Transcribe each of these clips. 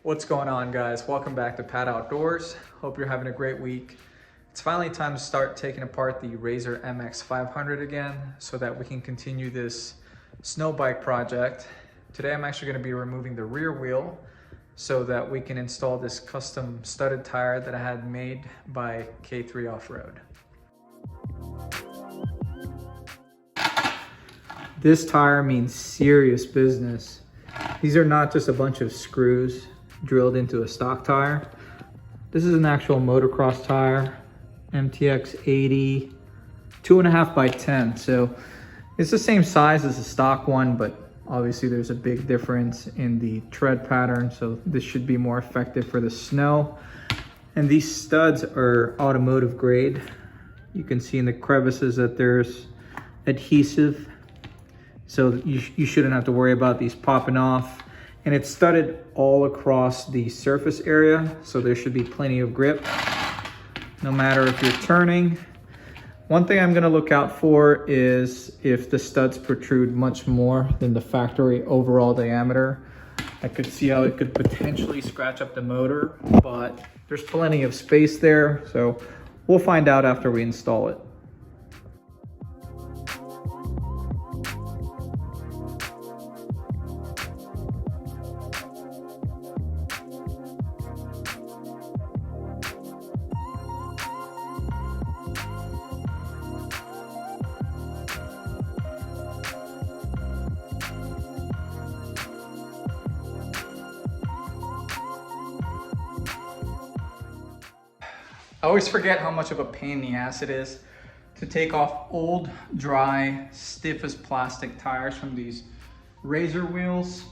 What's going on, guys? Welcome back to Pat Outdoors. Hope you're having a great week. It's finally time to start taking apart the Razor MX500 again so that we can continue this snow bike project. Today I'm actually going to be removing the rear wheel so that we can install this custom studded tire that I had made by K3 Offroad. This tire means serious business. These are not just a bunch of screws drilled into a stock tire. This is an actual motocross tire, MTX 80, 2.5 by 10. So it's the same size as a stock one, but obviously there's a big difference in the tread pattern. So this should be more effective for the snow. And these studs are automotive grade. You can see in the crevices that there's adhesive. So you shouldn't have to worry about these popping off. And it's studded all across the surface area, so there should be plenty of grip, no matter if you're turning. One thing I'm gonna look out for is if the studs protrude much more than the factory overall diameter. I could see how it could potentially scratch up the motor, but there's plenty of space there, so we'll find out after we install it. I always forget how much of a pain in the ass it is to take off old, dry, stiff as plastic tires from these Razor wheels.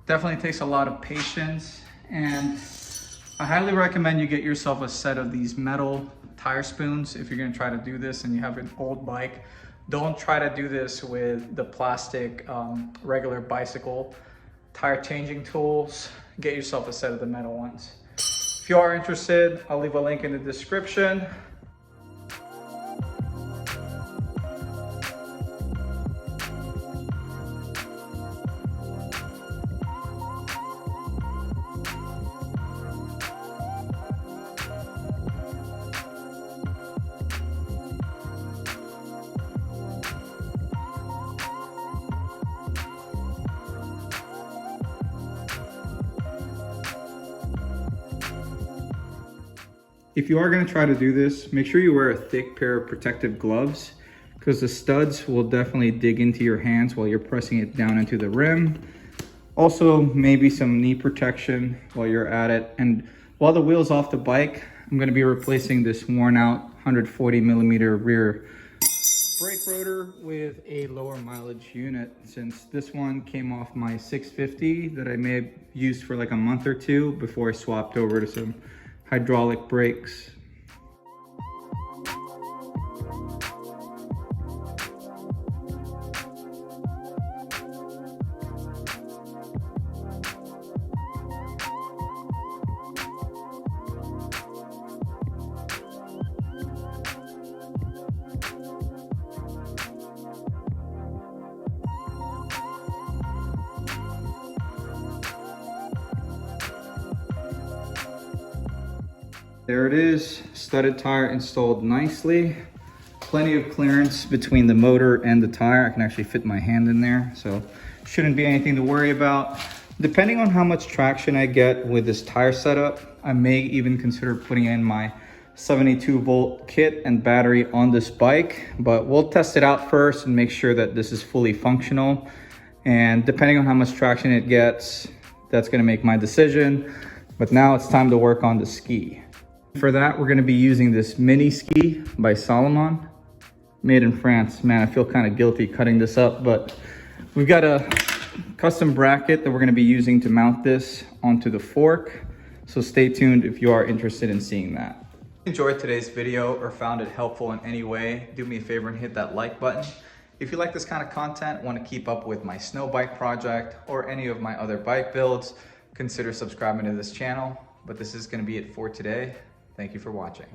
Definitely takes a lot of patience, and I highly recommend you get yourself a set of these metal tire spoons if you're gonna try to do this and you have an old bike. Don't try to do this with the plastic regular bicycle tire changing tools. Get yourself a set of the metal ones. If you are interested, I'll leave a link in the description. If you are going to try to do this, make sure you wear a thick pair of protective gloves, because the studs will definitely dig into your hands while you're pressing it down into the rim. Also, maybe some knee protection while you're at it. And while the wheel's off the bike, I'm going to be replacing this worn out 140 millimeter rear brake rotor with a lower mileage unit, since this one came off my 650 that I may have used for like a month or two before I swapped over to some hydraulic brakes. There it is, studded tire installed nicely. Plenty of clearance between the motor and the tire. I can actually fit my hand in there, so shouldn't be anything to worry about. Depending on how much traction I get with this tire setup, I may even consider putting in my 72 volt kit and battery on this bike, but we'll test it out first and make sure that this is fully functional. And depending on how much traction it gets, that's gonna make my decision. But now it's time to work on the ski. For that, we're gonna be using this mini ski by Salomon, made in France. Man, I feel kind of guilty cutting this up, but we've got a custom bracket that we're gonna be using to mount this onto the fork. So stay tuned if you are interested in seeing that. If you enjoyed today's video or found it helpful in any way, do me a favor and hit that like button. If you like this kind of content, want to keep up with my snow bike project or any of my other bike builds, consider subscribing to this channel. But this is gonna be it for today. Thank you for watching.